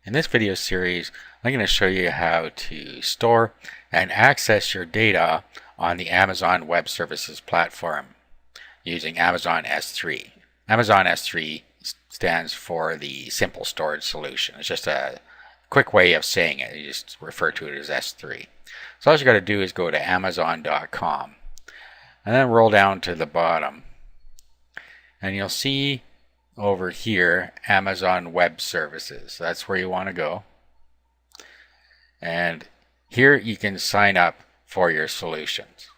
In this video series, I'm going to show you how to store and access your data on the Amazon Web Services platform using Amazon S3. Amazon S3 stands for the Simple Storage Solution. It's just a quick way of saying it. You just refer to it as S3. So all you got to do is go to Amazon.com and then roll down to the bottom. And you'll see over here Amazon Web Services. That's where you want to go. And here you can sign up for your solutions.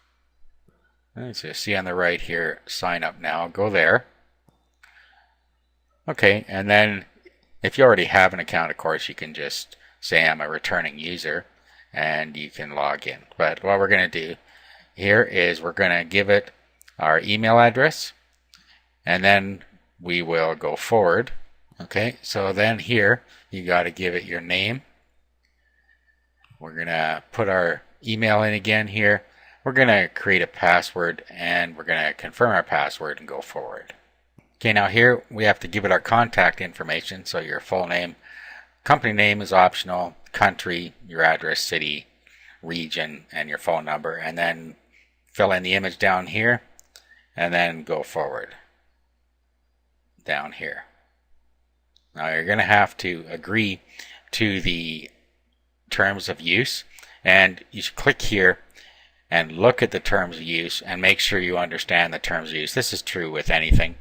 So you see on the right here, sign up now. Go there. Okay, and then if you already have an account, of course, you can just say I'm a returning user and you can log in. But what we're going to do here is we're going to give it our email address, and then we will go forward. Okay, so then here you got to give it your name. We're going to put our email in again here. We're going to create a password and we're going to confirm our password and go forward. Okay, now here we have to give it our contact information, so your full name, company name is optional, country, your address, city, region, and your phone number, and then fill in the image down here and then go forward down here. Now you're going to have to agree to the terms of use, and you should click here and look at the terms of use and make sure you understand the terms of use. This is true with anything,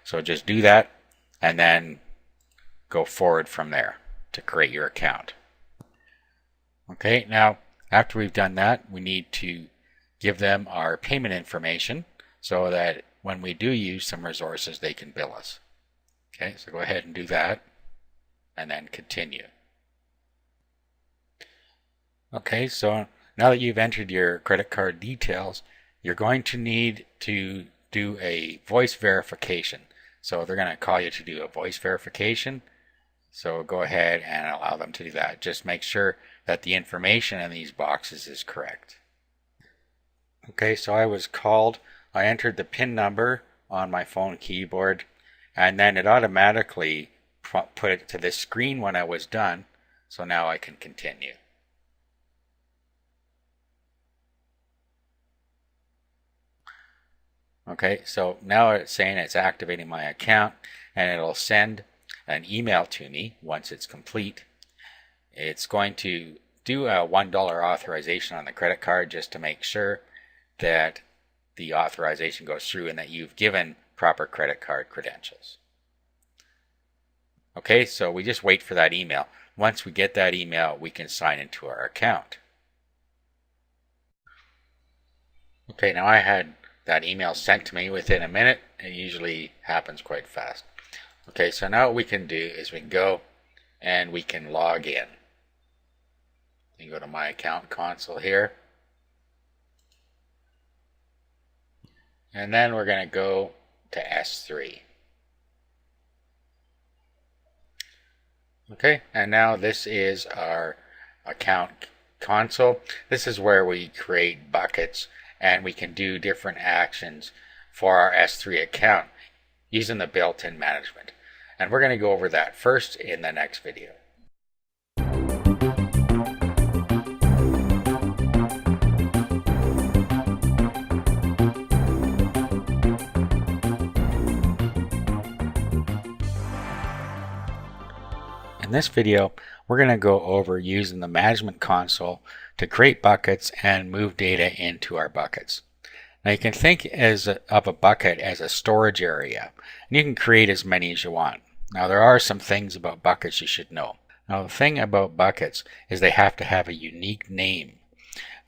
so just do that and then go forward from there to create your account. Okay, now after we've done that, we need to give them our payment information so that when we do use some resources, they can bill us. Okay, so go ahead and do that and then continue. Okay, so now that you've entered your credit card details, you're going to need to do a voice verification. So they're going to call you to do a voice verification. So go ahead and allow them to do that. Just make sure that the information in these boxes is correct. Okay, so I was called. I entered the PIN number on my phone keyboard, and then it automatically put it to this screen when I was done. So now I can continue. Okay, so now it's saying it's activating my account, and it'll send an email to me once it's complete. It's going to do a $1 authorization on the credit card just to make sure that the authorization goes through and that you've given proper credit card credentials. Okay, so we just wait for that email. Once we get that email, we can sign into our account. Okay, now I had that email sent to me within a minute. It usually happens quite fast. Okay, so now what we can do is we can go and we can log in. You go to my account console here. And then we're going to go to S3. Okay, and now this is our account console. This is where we create buckets and we can do different actions for our S3 account using the built-in management. And we're going to go over that first in the next video. In this video, we're going to go over using the management console to create buckets and move data into our buckets. Now you can think of a bucket as a storage area, and you can create as many as you want. Now there are some things about buckets you should know. Now the thing about buckets is they have to have a unique name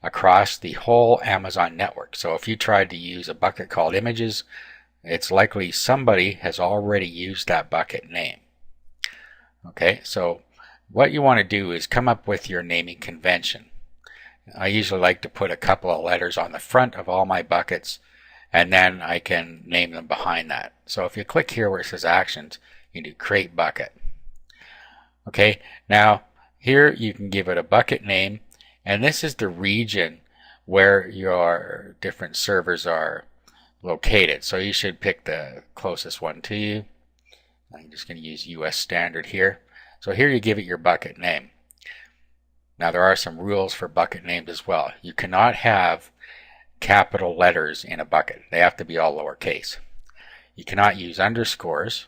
across the whole Amazon network. So if you tried to use a bucket called images, it's likely somebody has already used that bucket name. Okay, so what you want to do is come up with your naming convention. I usually like to put a couple of letters on the front of all my buckets, and then I can name them behind that. So if you click here where it says actions, you can do create bucket. Okay, now here you can give it a bucket name, and this is the region where your different servers are located. So you should pick the closest one to you. I'm just going to use US standard here. So here you give it your bucket name. Now there are some rules for bucket names as well. You cannot have capital letters in a bucket. They have to be all lowercase. You cannot use underscores.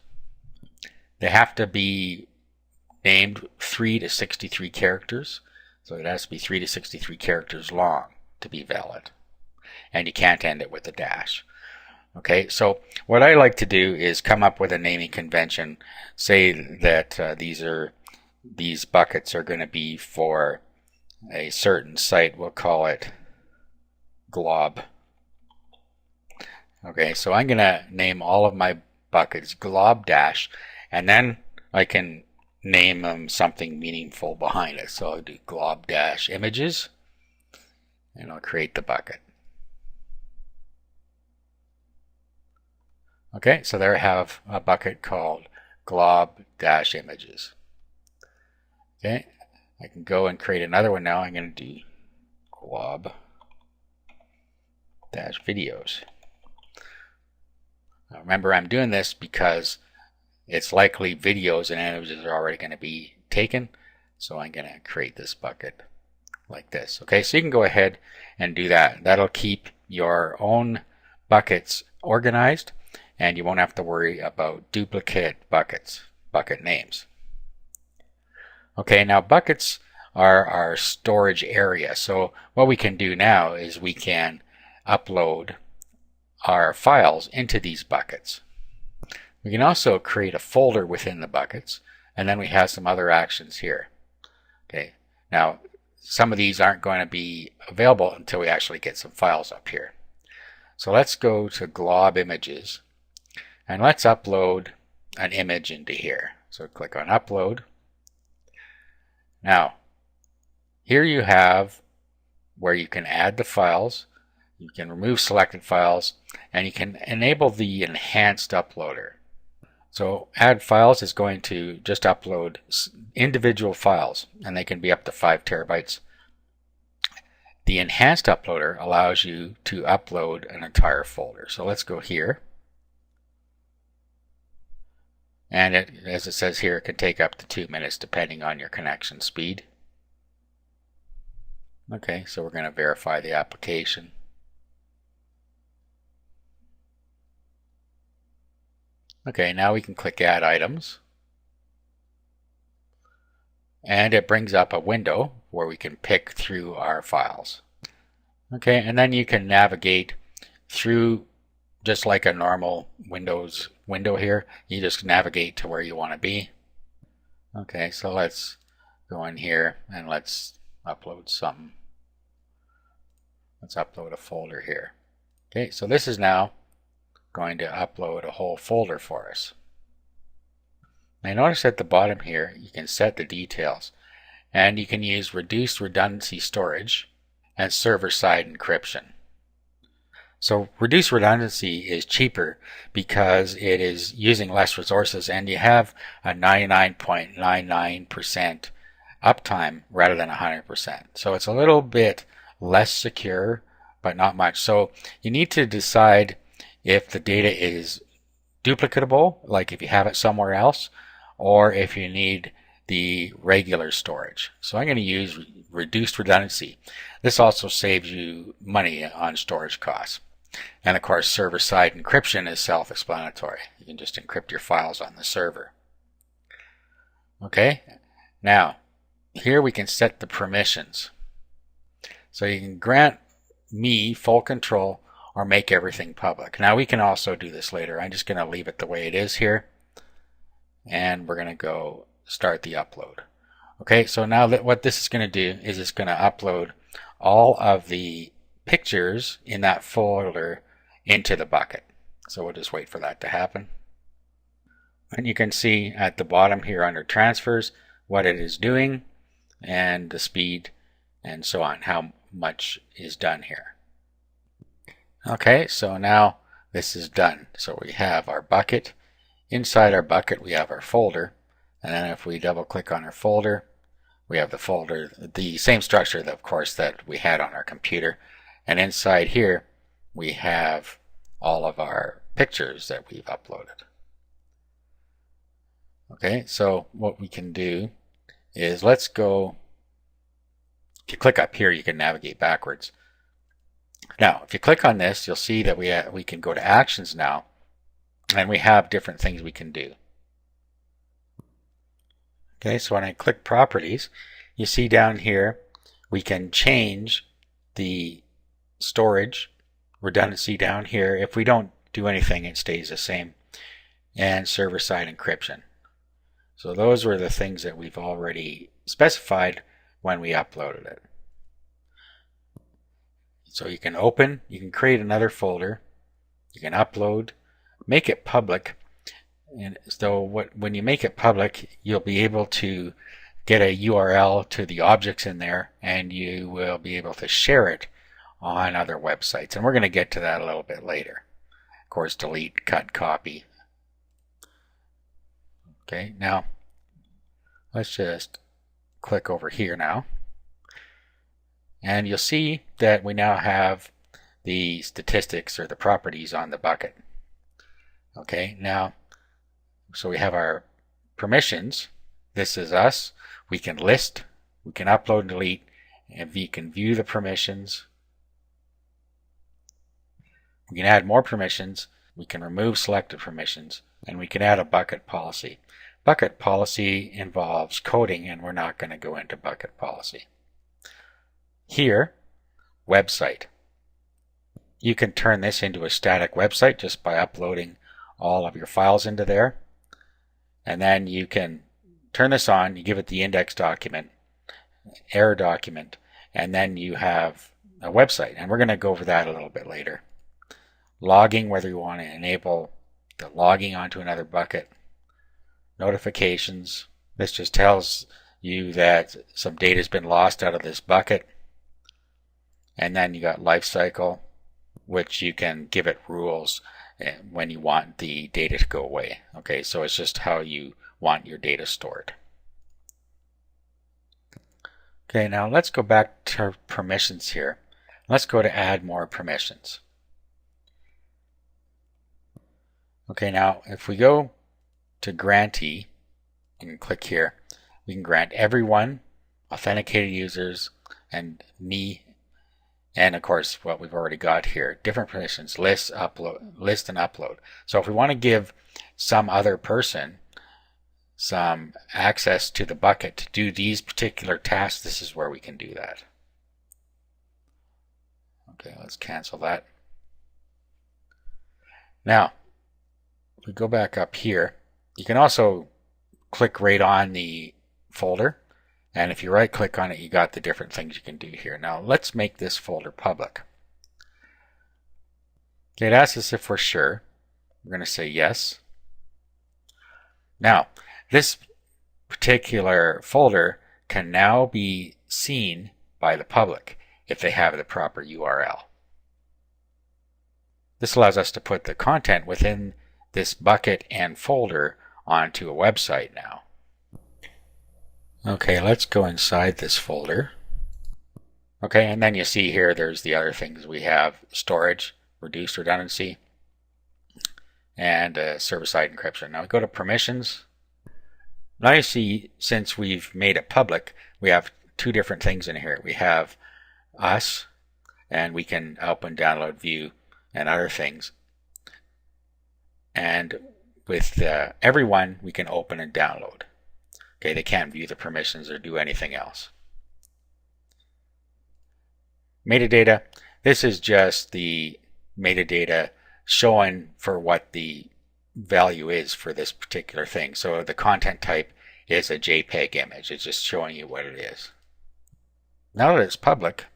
They have to be named 3 to 63 characters. So it has to be 3 to 63 characters long to be valid. And you can't end it with a dash. Okay, so what I like to do is come up with a naming convention. Say that these buckets are going to be for a certain site. We'll call it glob. Okay, so I'm going to name all of my buckets glob dash, and then I can name them something meaningful behind it. So I'll do glob dash images, and I'll create the bucket. Okay, so there I have a bucket called glob dash images. Okay, I can go and create another one now. I'm going to do glob dash videos. Now remember, I'm doing this because it's likely videos and images are already going to be taken. So I'm going to create this bucket like this. Okay, so you can go ahead and do that. That'll keep your own buckets organized, and you won't have to worry about duplicate bucket names. Okay, now buckets are our storage area. So what we can do now is we can upload our files into these buckets. We can also create a folder within the buckets, and then we have some other actions here. Okay, now some of these aren't going to be available until we actually get some files up here. So let's go to glob images, and let's upload an image into here. So click on upload. Now, here you have where you can add the files, you can remove selected files, and you can enable the enhanced uploader. So add files is going to just upload individual files, and they can be up to 5 terabytes. The enhanced uploader allows you to upload an entire folder. So let's go here. And as it says here, it can take up to 2 minutes depending on your connection speed. Okay, so we're going to verify the application. Okay, now we can click Add Items. And it brings up a window where we can pick through our files. Okay, and then you can navigate through just like a normal Windows window here. You just navigate to where you want to be. Okay, so let's go in here and let's upload something. Let's upload a folder here. Okay, so this is now going to upload a whole folder for us. Now notice at the bottom here you can set the details, and you can use reduced redundancy storage and server-side encryption. So reduced redundancy is cheaper because it is using less resources, and you have a 99.99% uptime rather than 100%. So it's a little bit less secure, but not much. So you need to decide if the data is duplicatable, like if you have it somewhere else, or if you need the regular storage. So I'm going to use reduced redundancy. This also saves you money on storage costs. And of course, server-side encryption is self-explanatory. You can just encrypt your files on the server. Okay, now here we can set the permissions. So you can grant me full control or make everything public. Now we can also do this later. I'm just going to leave it the way it is here. And we're going to go start the upload. Okay, so now what this is going to do is it's going to upload all of the pictures in that folder into the bucket. So we'll just wait for that to happen. And you can see at the bottom here under transfers what it is doing and the speed and so on, how much is done here. Okay, so now this is done. So we have our bucket. Inside our bucket we have our folder, and then if we double click on our folder, we have the folder, the same structure of course that we had on our computer, and inside here we have all of our pictures that we've uploaded. Okay, so what we can do is let's go, if you click up here, you can navigate backwards. Now, if you click on this, you'll see that we can go to actions now, and we have different things we can do. Okay, so when I click properties, you see down here, we can change the storage redundancy down here. If we don't do anything, it stays the same. And server-side encryption. So those were the things that we've already specified when we uploaded it. So you can open, you can create another folder, you can upload, make it public. And so when you make it public, you'll be able to get a URL to the objects in there, and you will be able to share it on other websites. And we're going to get to that a little bit later. Of course, delete, cut, copy. Okay, now let's just click over here now. And you'll see that we now have the statistics or the properties on the bucket. Okay, now, so we have our permissions. This is us. We can list, we can upload and delete, and we can view the permissions. We can add more permissions. We can remove selected permissions, and we can add a bucket policy. Bucket policy involves coding, and we're not going to go into bucket policy. Here, website. You can turn this into a static website just by uploading all of your files into there. And then you can turn this on, you give it the index document, error document, and then you have a website. And we're going to go over that a little bit later. Logging, whether you want to enable the logging onto another bucket. Notifications. This just tells you that some data has been lost out of this bucket. And then you got lifecycle, which you can give it rules when you want the data to go away. Okay, so it's just how you want your data stored. Okay, now let's go back to permissions here. Let's go to add more permissions. Okay, now if we go to grantee and click here, we can grant everyone, authenticated users, and me, and of course what we've already got here, different permissions, list, upload, list and upload. So if we want to give some other person some access to the bucket to do these particular tasks, this is where we can do that. Okay, let's cancel that. Now, if we go back up here, you can also click right on the folder, and if you right click on it, you got the different things you can do here. Now let's make this folder public. Okay, it asks us if we're sure. We're going to say yes. Now, this particular folder can now be seen by the public if they have the proper URL. This allows us to put the content within this bucket and folder onto a website now. Okay, let's go inside this folder. Okay, and then you see here there's the other things we have: storage, reduced redundancy, and server-side encryption. Now we go to permissions. Now you see, since we've made it public, we have two different things in here. We have us, and we can open, download, view, and other things. And with everyone, we can open and download. Okay, they can't view the permissions or do anything else. Metadata, this is just the metadata showing for what the value is for this particular thing. So the content type is a JPEG image. It's just showing you what it is. Now that it's public,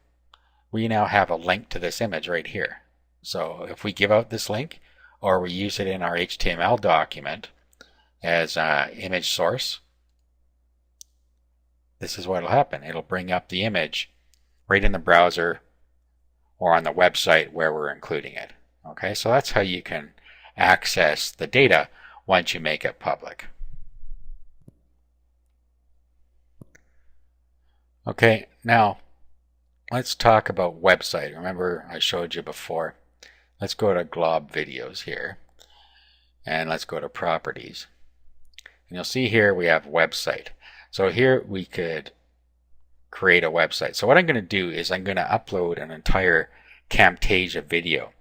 we now have a link to this image right here. So if we give out this link, or we use it in our HTML document as an image source, this is what will happen. It'll bring up the image right in the browser or on the website where we're including it. Okay, so that's how you can access the data once you make it public. Okay, now let's talk about website. Remember, I showed you before. Let's go to Glob Videos here, and let's go to Properties. And you'll see here we have website. So here we could create a website. So what I'm going to do is I'm going to upload an entire Camtasia video.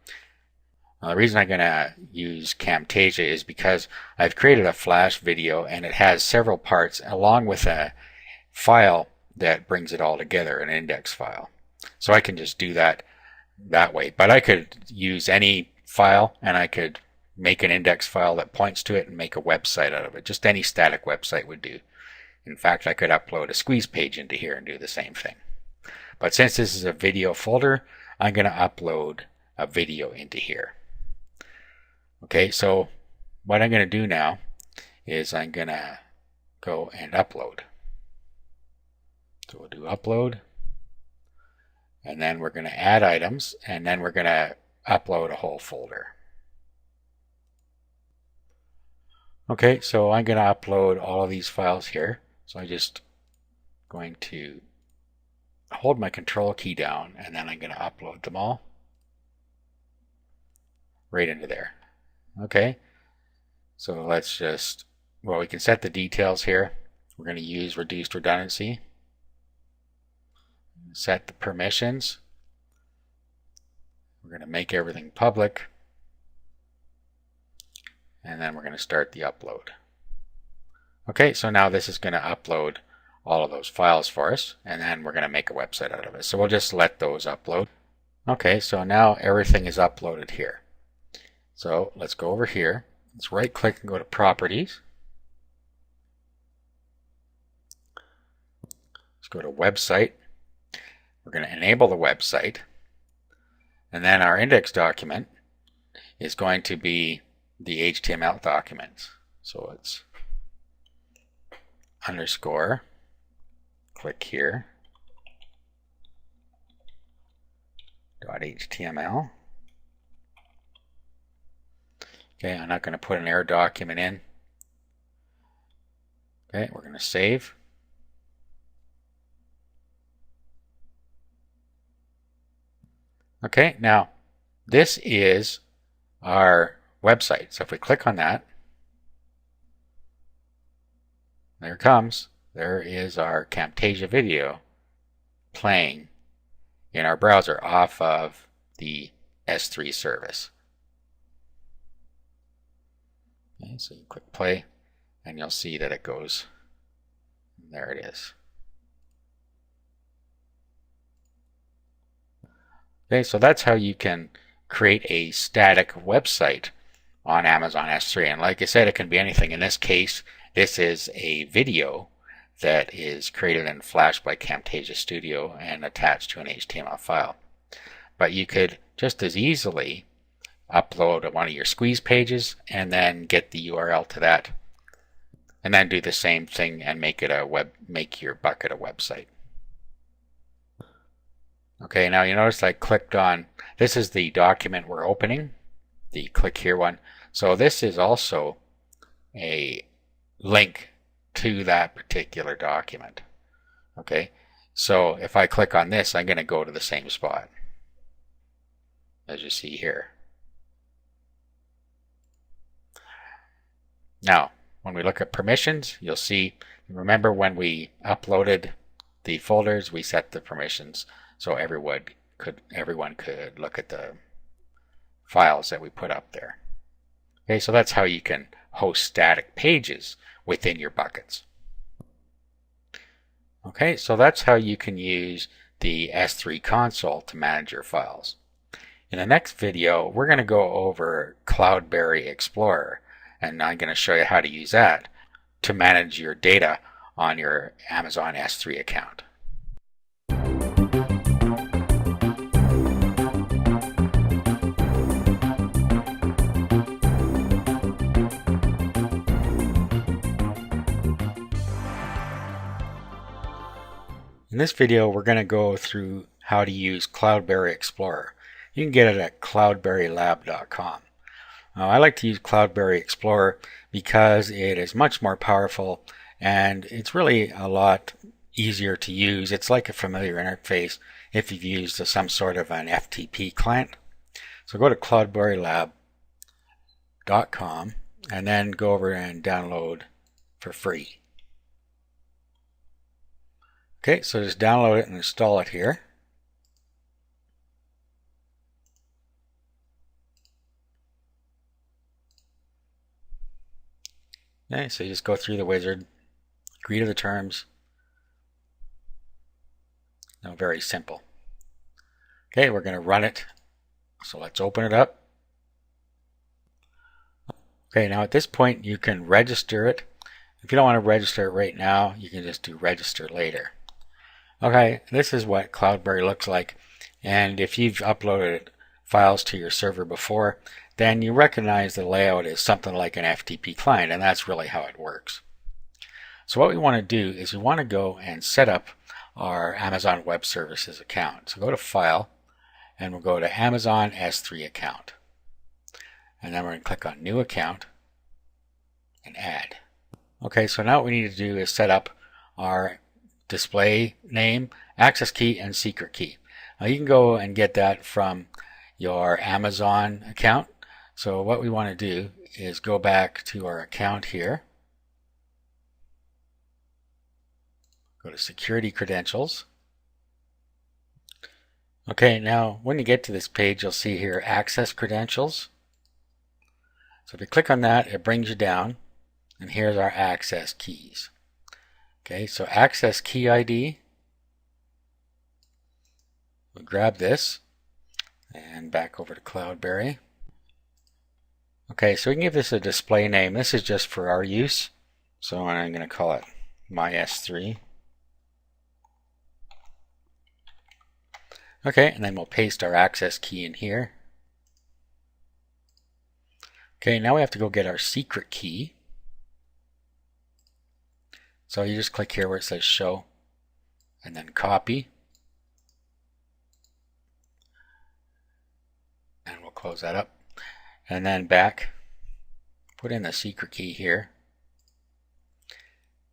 The reason I'm going to use Camtasia is because I've created a Flash video and it has several parts along with a file that brings it all together, an index file. So I can just do that way. But I could use any file and I could make an index file that points to it and make a website out of it. Just any static website would do. In fact, I could upload a squeeze page into here and do the same thing. But since this is a video folder, I'm going to upload a video into here. Okay, so what I'm going to do now is I'm going to go and upload. So we'll do upload, and then we're going to add items, and then we're going to upload a whole folder. Okay, so I'm going to upload all of these files here. So I'm just going to hold my control key down, and then I'm going to upload them all right into there. Okay, so let's just, well, we can set the details here. We're going to use reduced redundancy. Set the permissions. We're going to make everything public. And then we're going to start the upload. Okay, so now this is going to upload all of those files for us, and then we're going to make a website out of it. So we'll just let those upload. Okay, so now everything is uploaded here. So let's go over here. Let's right click and go to Properties. Let's go to Website. We're going to enable the website. And then our index document is going to be the HTML documents. So it's underscore, click here, .html. Okay, I'm not going to put an error document in. Okay, we're going to save. Okay, now this is our website. So if we click on that, there it comes. There is our Camtasia video playing in our browser off of the S3 service. Okay, so you click play and you'll see that it goes. There it is. Okay, so that's how you can create a static website on Amazon S3. And like I said, it can be anything. In this case, this is a video that is created in Flash by Camtasia Studio and attached to an HTML file. But you could just as easily upload one of your squeeze pages and then get the URL to that, and then do the same thing and make it make your bucket a website. Okay, now you notice I clicked on, this is the document we're opening, the click here one. So this is also a link to that particular document. Okay, so if I click on this, I'm going to go to the same spot as you see here. Now, when we look at permissions, you'll see, remember when we uploaded the folders, we set the permissions so everyone could look at the files that we put up there. Okay, so that's how you can host static pages within your buckets. Okay, so that's how you can use the S3 console to manage your files. In the next video, we're going to go over Cloudberry Explorer, and I'm going to show you how to use that to manage your data on your Amazon S3 account. In this video, we're going to go through how to use Cloudberry Explorer. You can get it at cloudberrylab.com. I like to use Cloudberry Explorer because it is much more powerful and it's really a lot easier to use. It's like a familiar interface if you've used some sort of an FTP client. So go to cloudberrylab.com and then go over and download for free. Okay, so just download it and install it here. Okay, so you just go through the wizard, agree to the terms. Now, very simple. Okay, we're going to run it. So let's open it up. Okay, now at this point you can register it. If you don't want to register it right now, you can just do register later. Okay, this is what Cloudberry looks like. And if you've uploaded files to your server before, then you recognize the layout is something like an FTP client, and that's really how it works. So what we want to do is we want to go and set up our Amazon Web Services account. So go to File, and we'll go to Amazon S3 account. And then we're going to click on New Account and Add. Okay, so now what we need to do is set up our display name, access key, and secret key. Now you can go and get that from your Amazon account. So what we want to do is go back to our account here. Go to Security Credentials. Okay, now when you get to this page, you'll see here Access Credentials. So if you click on that, it brings you down, and here's our access keys. Okay, so Access Key ID. We'll grab this and back over to Cloudberry. Okay, so we can give this a display name. This is just for our use, so I'm going to call it My S3. Okay, and then we'll paste our access key in here. Okay, now we have to go get our secret key. So you just click here where it says Show, and then Copy. And we'll close that up. And then back, put in the secret key here.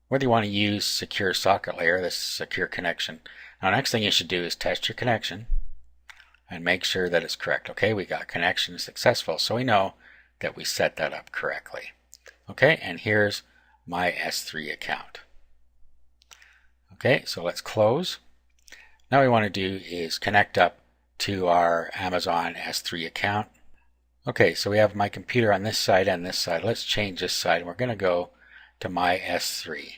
Whether you want to use secure socket layer, this secure connection. Now, next thing you should do is test your connection and make sure that it's correct. Okay, we got connection successful, so we know that we set that up correctly. Okay, and here's my S3 account. Okay, so let's close. Now what we want to do is connect up to our Amazon S3 account. Okay, so we have my computer on this side and this side. Let's change this side. We're going to go to my S3.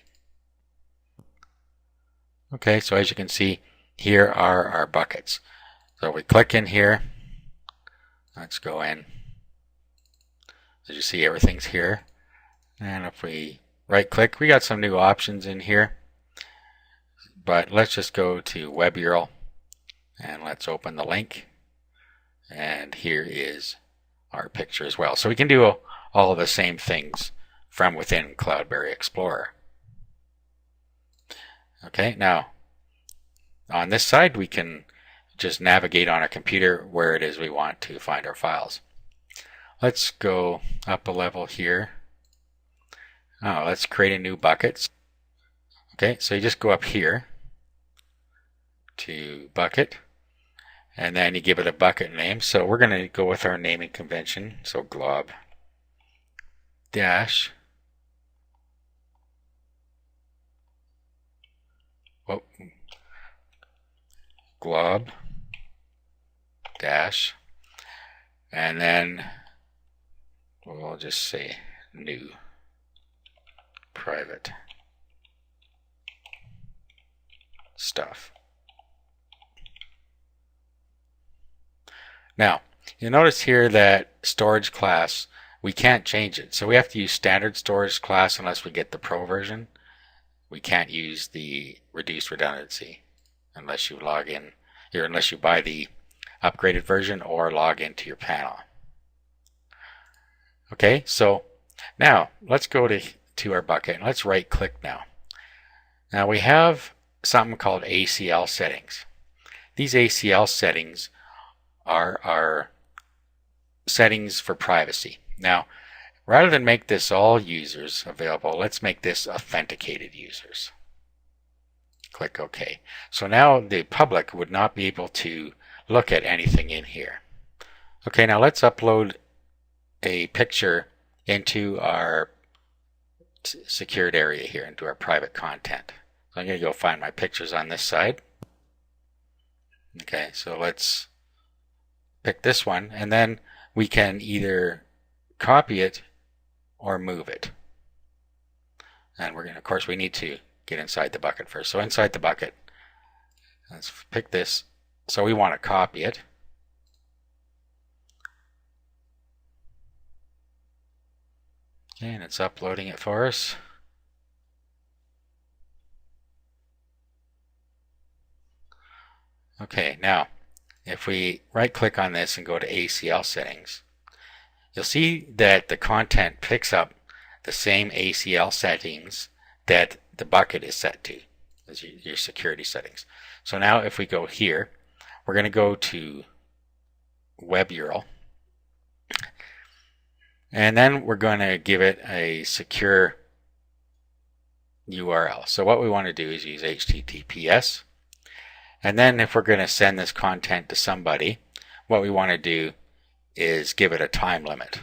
Okay, so as you can see, here are our buckets. So we click in here. Let's go in. As you see, everything's here. And if we right click, we got some new options in here. But let's just go to Web URL and let's open the link. And here is our picture as well. So we can do all of the same things from within Cloudberry Explorer. Okay, now on this side we can just navigate on our computer where it is we want to find our files. Let's go up a level here. Let's create a new bucket. Okay, so you just go up here to bucket, and then you give it a bucket name. So we're going to go with our naming convention. So glob dash glob dash, and then we'll just say new private stuff. Now, you'll notice here that storage class, we can't change it. So we have to use standard storage class unless we get the pro version. We can't use the reduced redundancy unless you log in, or unless you buy the upgraded version or log into your panel. Okay, so now let's go to our bucket and let's right click now. Now we have something called ACL settings. These ACL settings are our settings for privacy. Now, rather than make this all users available, let's make this authenticated users. Click OK. So now the public would not be able to look at anything in here. Okay, now let's upload a picture into our secured area here into our private content. So I'm going to go find my pictures on this side. Okay, so let's pick this one, and then we can either copy it or move it. And we're going to, of course, we need to get inside the bucket first. So inside the bucket, let's pick this. So we want to copy it. Okay, and it's uploading it for us. Okay, now if we right click on this and go to ACL settings, you'll see that the content picks up the same ACL settings that the bucket is set to, as your security settings. So now if we go here, we're going to go to web URL, and then we're going to give it a secure URL. So what we want to do is use HTTPS. And then if we're going to send this content to somebody, what we want to do is give it a time limit.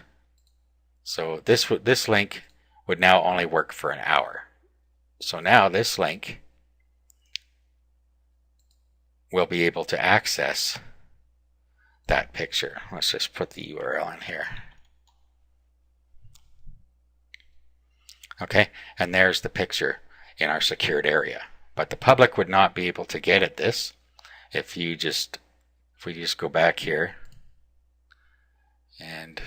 So this link would now only work for an hour. So now this link will be able to access that picture. Let's just put the URL in here. Okay, and there's the picture in our secured area. But the public would not be able to get at this if we just go back here and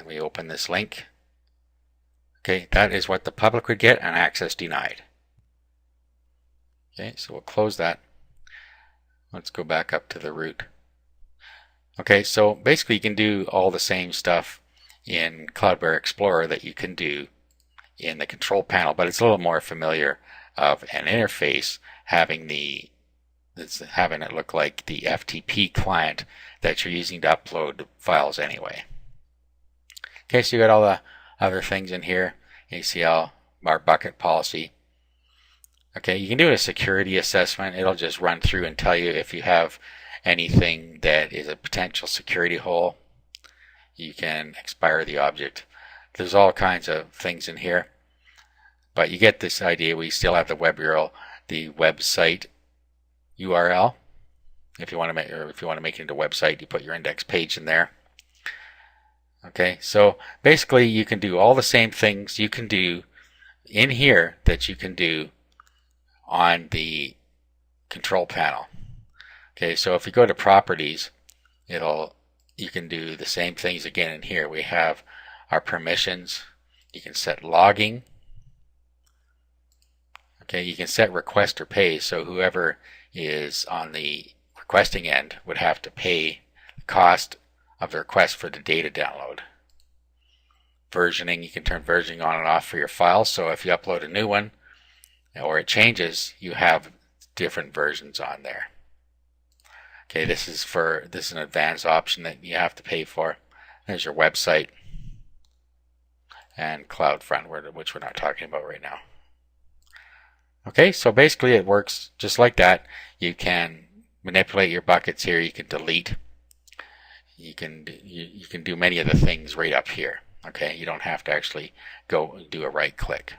we open this link. Okay, that is what the public would get, and access denied. Okay, so we'll close that. Let's go back up to the root. Okay, so basically you can do all the same stuff in Cloudberry Explorer that you can do in the control panel, but it's a little more familiar of an interface having it look like the FTP client that you're using to upload files anyway. Okay, so you got all the other things in here, ACL, our bucket policy. Okay, you can do a security assessment. It'll just run through and tell you if you have anything that is a potential security hole. You can expire the object. There's all kinds of things in here, but you get this idea. We still have the web URL, the website URL. If you want to make it into a website, you put your index page in there. Okay, so basically you can do all the same things you can do in here that you can do on the control panel. Okay, so if you go to properties, you can do the same things again in here. We have our permissions. You can set logging. Okay, you can set request or pay, so whoever is on the requesting end would have to pay the cost of the request for the data download. Versioning, you can turn versioning on and off for your files, so if you upload a new one or it changes, you have different versions on there. Okay, this is an advanced option that you have to pay for. There's your website and CloudFront, which we're not talking about right now. Okay, so basically it works just like that. You can manipulate your buckets here. You can delete. You can do many of the things right up here. Okay, you don't have to actually go do a right click.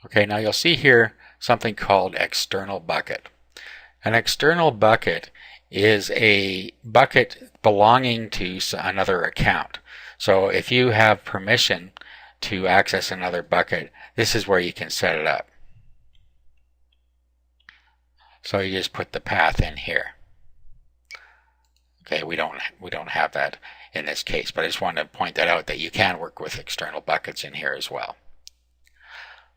Okay, now you'll see here something called external bucket. An external bucket is a bucket belonging to another account. So if you have permission to access another bucket, this is where you can set it up. So you just put the path in here. Okay, we don't have that in this case, but I just wanted to point that out, that you can work with external buckets in here as well.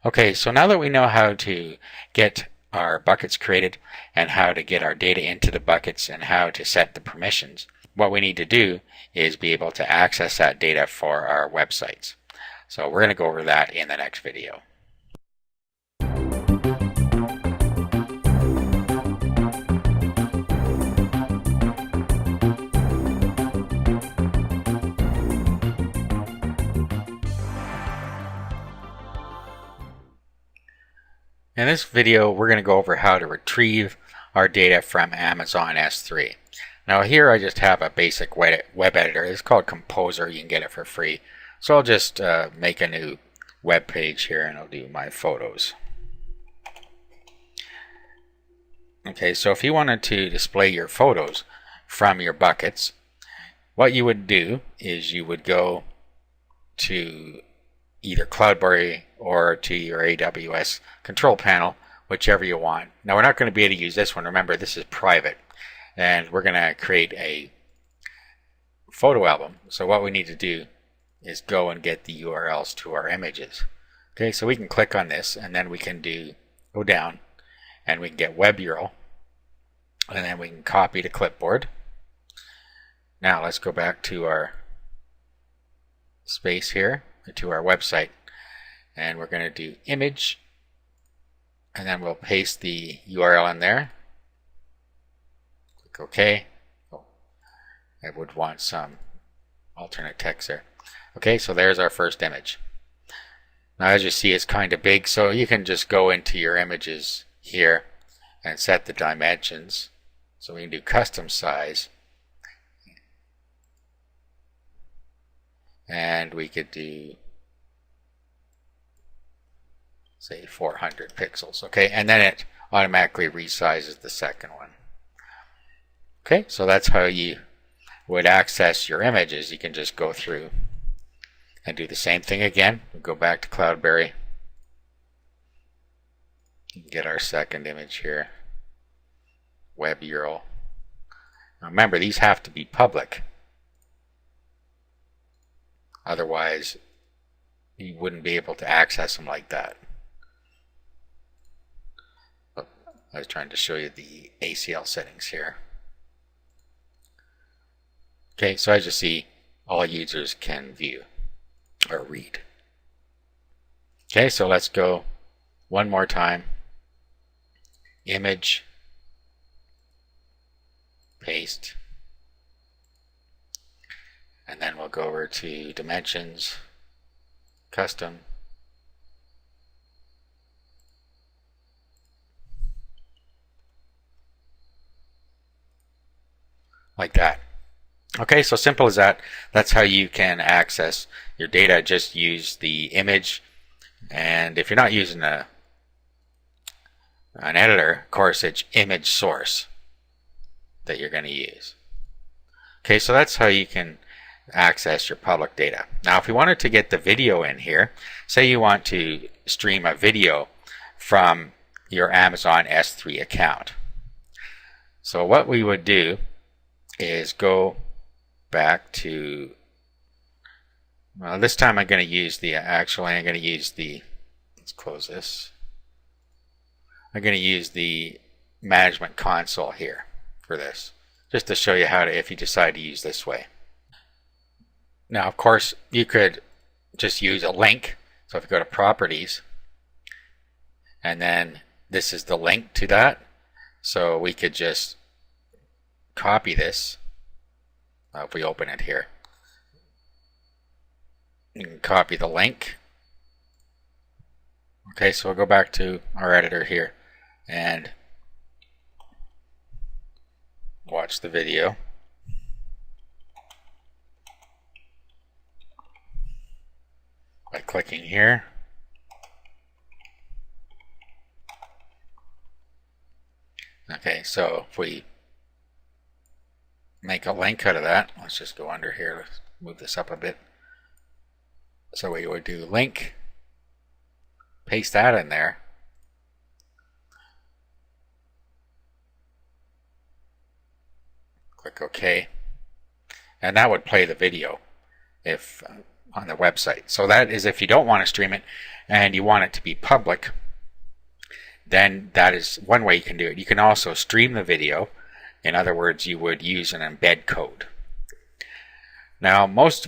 Okay, so now that we know how to get our buckets created and how to get our data into the buckets and how to set the permissions, what we need to do is be able to access that data for our websites. So we're going to go over that in the next video. In this video, we're going to go over how to retrieve our data from Amazon S3. Now here I just have a basic web editor. It's called Composer. You can get it for free. So I'll just make a new web page here and I'll do my photos. Okay, so if you wanted to display your photos from your buckets, what you would do is you would go to either Cloudberry or to your AWS control panel, whichever you want. Now we're not going to be able to use this one. Remember, this is private, and we're going to create a photo album. So what we need to do is go and get the URLs to our images. Okay, so we can click on this, and then we can go down, and we can get web URL, and then we can copy to clipboard. Now let's go back to our space here, to our website, and we're going to do image, and then we'll paste the URL in there. Click OK. Oh, I would want some alternate text there. Okay, so there's our first image. Now as you see, it's kind of big, so you can just go into your images here and set the dimensions. So we can do custom size, and we could do, say, 400 pixels. Okay, and then it automatically resizes the second one. Okay, so that's how you would access your images. You can just go through and do the same thing again. We'll go back to Cloudberry, get our second image here, web URL. Now remember, these have to be public. Otherwise, you wouldn't be able to access them like that. I was trying to show you the ACL settings here. Okay, so as you see, all users can view or read. Okay, so let's go one more time. Image, paste, and then we'll go over to dimensions, custom, like that. Okay, so simple as that. That's how you can access your data. Just use the image, and if you're not using an editor, of course it's image source that you're going to use. Okay, so that's how you can access your public data. Now if we wanted to get the video in here, say you want to stream a video from your Amazon S3 account. So what we would do is go back to, well, this time I'm going to use the, let's close this. I'm going to use the management console here for this, just to show you how to, if you decide to use this way. Now, of course, you could just use a link. So if you go to properties, and then this is the link to that. So we could just copy this. If we open it here, you can copy the link. Okay, so we'll go back to our editor here and watch the video. By clicking here. Okay, so if we make a link out of that, let's just go under here, let's move this up a bit. So we would do link, paste that in there, click OK, and that would play the video if on the website. So that is if you don't want to stream it and you want it to be public, then that is one way you can do it. You can also stream the video. In other words, you would use an embed code. Now, most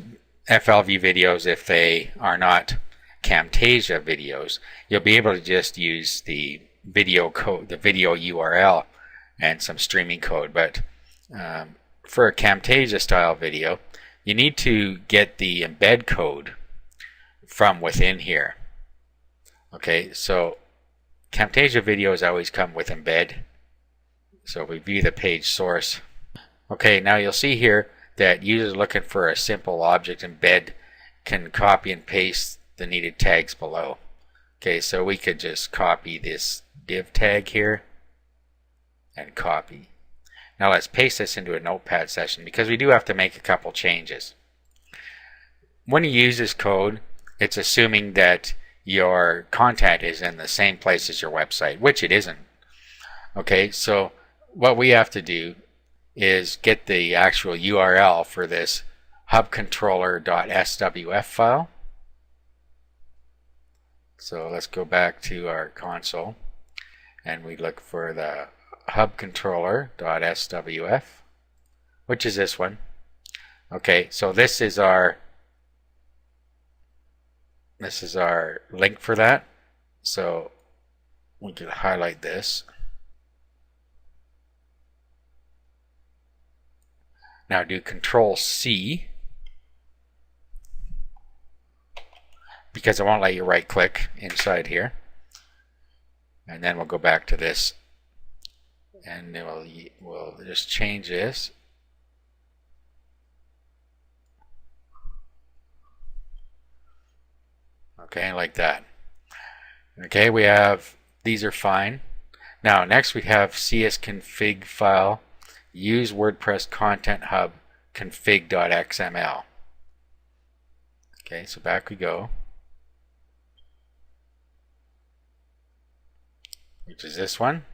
FLV videos, if they are not Camtasia videos, you'll be able to just use the video code, the video URL, and some streaming code. But for a Camtasia style video, you need to get the embed code from within here. Okay, so Camtasia videos always come with embed. So we view the page source. Okay, now you'll see here that users looking for a simple object embed can copy and paste the needed tags below. Okay, so we could just copy this div tag here and copy. Now let's paste this into a notepad session because we do have to make a couple changes. When you use this code, it's assuming that your content is in the same place as your website, which it isn't. Okay, so what we have to do is get the actual URL for this hubcontroller.swf file. So let's go back to our console and we look for the hubcontroller.swf, which is this one. Okay, so this is our link for that. So we can highlight this. Now do Control C because it won't let you right click inside here. And then we'll go back to this and we'll just change this. Okay, like that. Okay, we have, these are fine. Now next we have csconfig file, use WordPress Content Hub config.xml. Okay, so back we go, which is this one.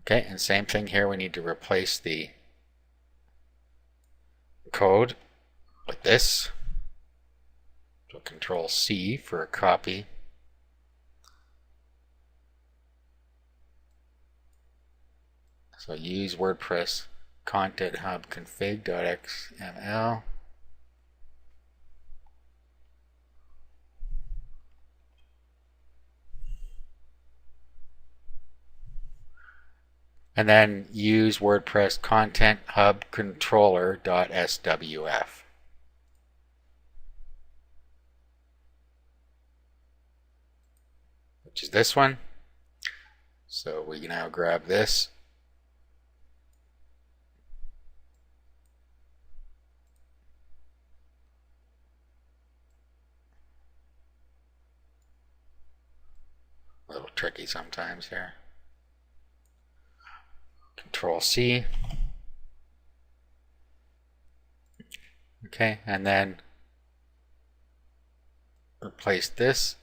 Okay, and same thing here, we need to replace the code with this. So Control C for a copy. So use WordPress Content Hub config.xml. And then use WordPress Content Hub controller.swf. Which is this one. So we can now grab this. A little tricky sometimes here. Control C. Okay, and then replace this.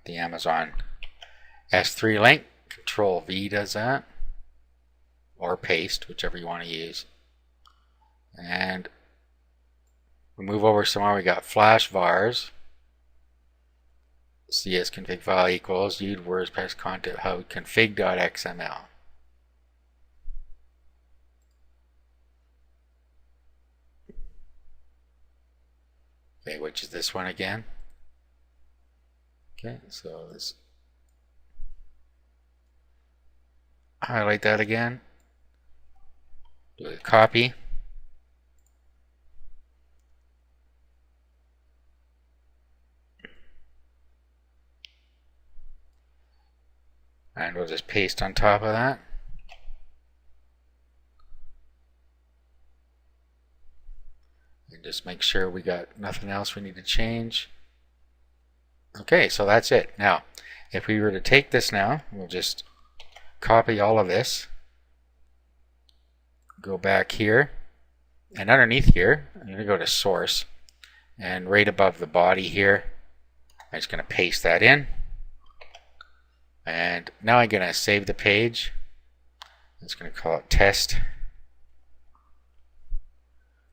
The Amazon S3 link. Control V does that, or paste, whichever you want to use. And we move over somewhere. We got flash vars. csconfig file equals use WordPress Content Hub config.xml. Okay, which is this one again. Okay, so let's highlight that again. Do a copy. And we'll just paste on top of that. And just make sure we got nothing else we need to change. Okay, so that's it. Now, if we were to take this now, we'll just copy all of this. Go back here. And underneath here, I'm going to go to source. And right above the body here, I'm just going to paste that in. And now I'm going to save the page. I'm just going to call it test.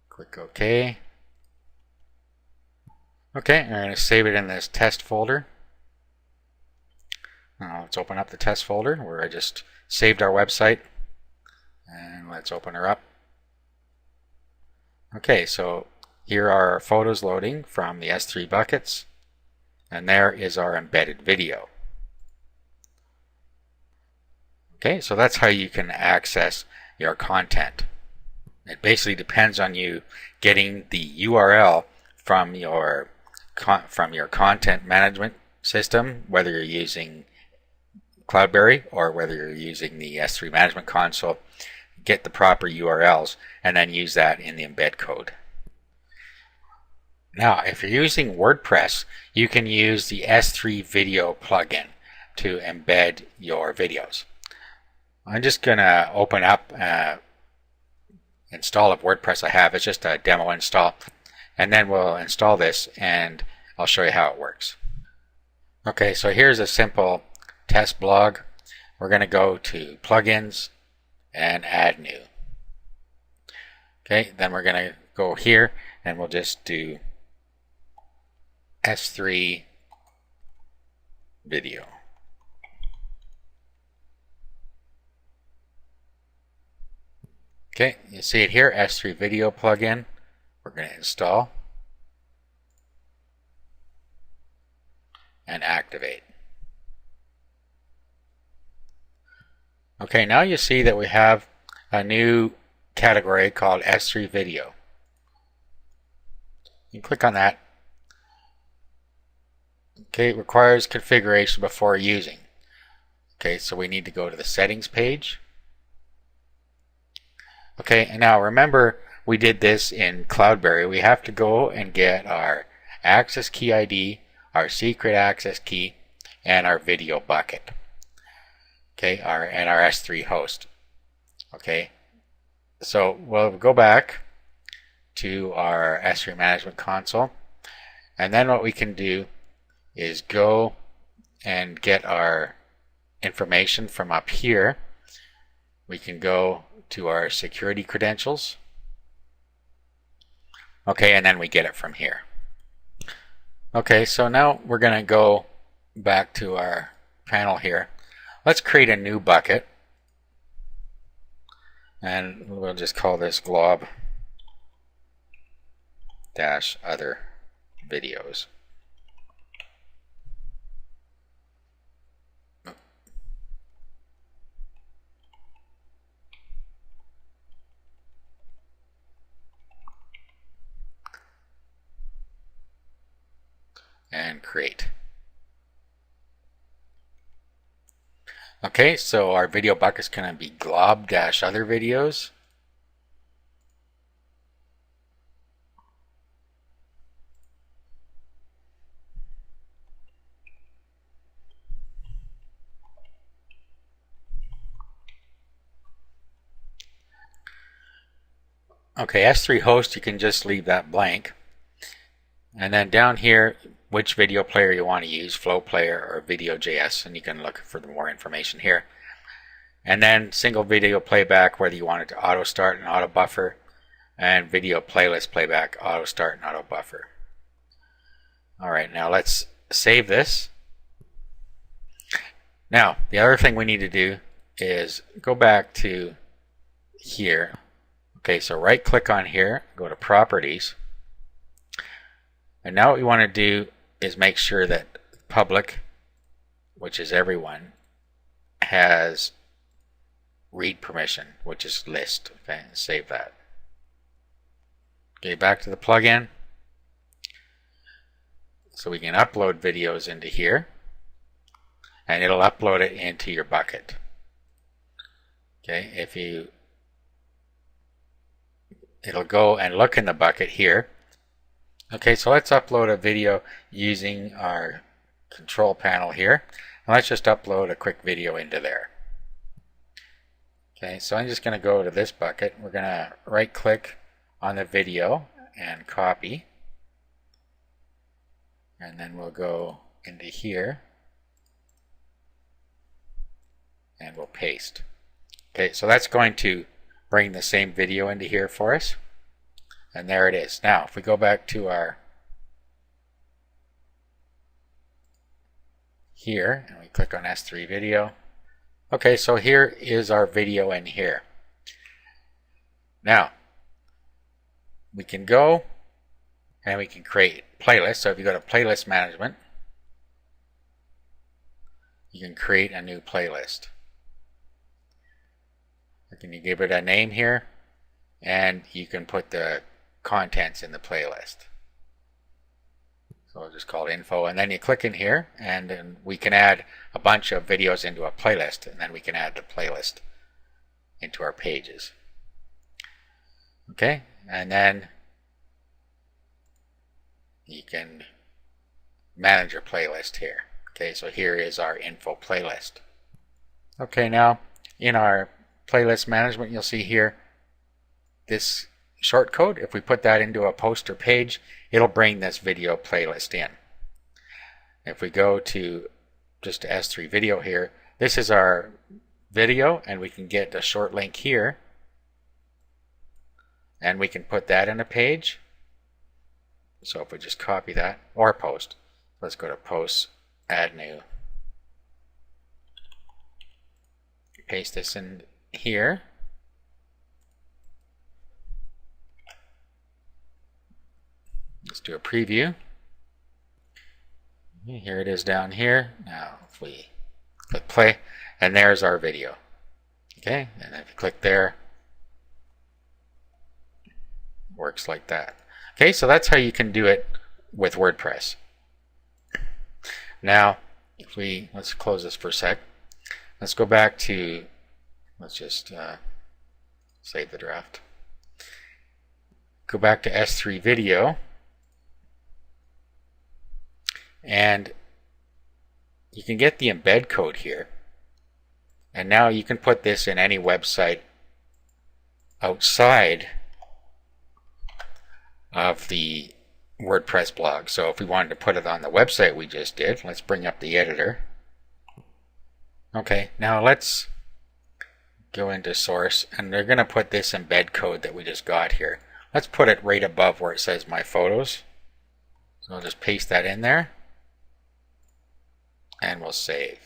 Click OK. Okay, I'm going to save it in this test folder. Now let's open up the test folder where I just saved our website. And let's open her up. Okay, so here are our photos loading from the S3 buckets. And there is our embedded video. Okay, so that's how you can access your content. It basically depends on you getting the URL from your content management system, whether you're using Cloudberry or whether you're using the S3 management console, get the proper URLs and then use that in the embed code. Now, if you're using WordPress, you can use the S3 video plugin to embed your videos. I'm just going to open up install of WordPress I have. It's just a demo install, and then we'll install this and I'll show you how it works. Okay, so here's a simple test blog. We're going to go to plugins and add new. Okay, then we're going to go here and we'll just do S3 video. Okay, you see it here, S3 video plugin. We're going to install and activate. Okay, now you see that we have a new category called S3 video. You click on that. Okay, it requires configuration before using. Okay, so we need to go to the settings page. Okay, and now remember we did this in Cloudberry. We have to go and get our access key ID, our secret access key, and our video bucket. Okay, and our S3 host. Okay, so we'll go back to our S3 management console, and then what we can do is go and get our information from up here. We can go to our security credentials. Okay, and then we get it from here. Okay, so now we're going to go back to our panel here. Let's create a new bucket, and we'll just call this glob dash other videos. And create. Okay, so our video bucket is going to be glob-other videos. Okay, S3 host, you can just leave that blank. And then down here, which video player you want to use, Flow Player or Video.js, and you can look for more information here. And then single video playback, whether you want it to auto start and auto buffer, and video playlist playback, auto start and auto buffer. Alright, now let's save this. Now, the other thing we need to do is go back to here. Okay, so right click on here, go to Properties. And now what we want to do is make sure that public, which is everyone, has read permission, which is list. Okay, save that. Okay, back to the plugin. So we can upload videos into here, and it'll upload it into your bucket. Okay, it'll go and look in the bucket here. Okay, so let's upload a video using our control panel here. And let's just upload a quick video into there. Okay, so I'm just going to go to this bucket. We're going to right click on the video and copy. And then we'll go into here and we'll paste. Okay, so that's going to bring the same video into here for us. And there it is. Now, if we go back to our here and we click on S3 video. Okay, so here is our video in here. Now, we can go and we can create playlists. So if you go to playlist management, you can create a new playlist. Can you give it a name here? And you can put the contents in the playlist. So So I'll just call it info, and then you click in here, and then we can add a bunch of videos into a playlist, and then we can add the playlist into our pages. Okay, and then you can manage your playlist here. Okay, so here is our info playlist. Okay, now in our playlist management, you'll see here this shortcode. If we put that into a poster page, it'll bring this video playlist in. If we go to just S3 video here, this is our video, and we can get a short link here, and we can put that in a page. So if we just copy that, or post, let's go to post, add new, paste this in here. Let's do a preview. Here it is down here. Now if we click play, and there's our video. Okay, and if you click there, it works like that. Okay, so that's how you can do it with WordPress. Now, if let's close this for a sec. Let's go back to, let's just save the draft. Go back to S3 video, and you can get the embed code here. And now you can put this in any website outside of the WordPress blog. So if we wanted to put it on the website we just did, let's bring up the editor. Okay, now let's go into source, and they're going to put this embed code that we just got here. Let's put it right above where it says my photos. So I'll just paste that in there, and we'll save.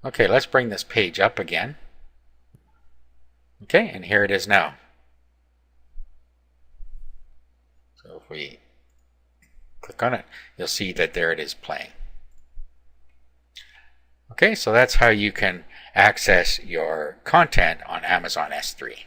Okay, let's bring this page up again. Okay, and here it is now. So if we click on it, you'll see that there it is playing. Okay, so that's how you can access your content on Amazon S3.